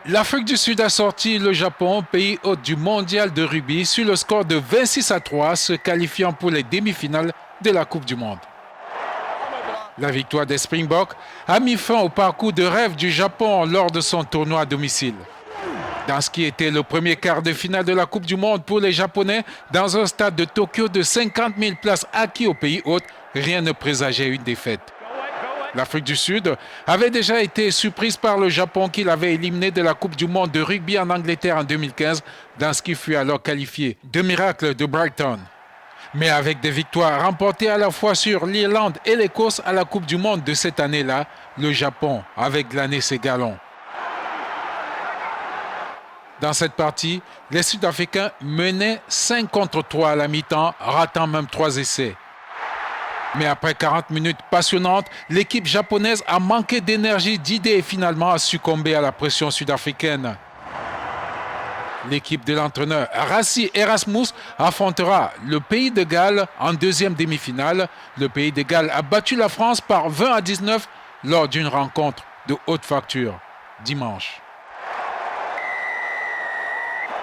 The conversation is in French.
L'Afrique du Sud a sorti le Japon, pays hôte du mondial de rugby, sur le score de 26-3, se qualifiant pour les demi-finales de la Coupe du Monde. La victoire des Springboks a mis fin au parcours de rêve du Japon lors de son tournoi à domicile. Dans ce qui était le premier quart de finale de la Coupe du Monde pour les Japonais, dans un stade de Tokyo de 50 000 places acquis au pays hôte, rien ne présageait une défaite. L'Afrique du Sud avait déjà été surprise par le Japon qui l'avait éliminé de la Coupe du Monde de rugby en Angleterre en 2015, dans ce qui fut alors qualifié de miracle de Brighton. Mais avec des victoires remportées à la fois sur l'Irlande et l'Écosse à la Coupe du Monde de cette année-là, le Japon avait glané ses galons. Dans cette partie, les Sud-Africains menaient 5-3 à la mi-temps, ratant même 3 essais. Mais après 40 minutes passionnantes, l'équipe japonaise a manqué d'énergie, d'idées et finalement a succombé à la pression sud-africaine. L'équipe de l'entraîneur Rassie Erasmus affrontera le pays de Galles en deuxième demi-finale. Le pays de Galles a battu la France par 20-19 lors d'une rencontre de haute facture dimanche.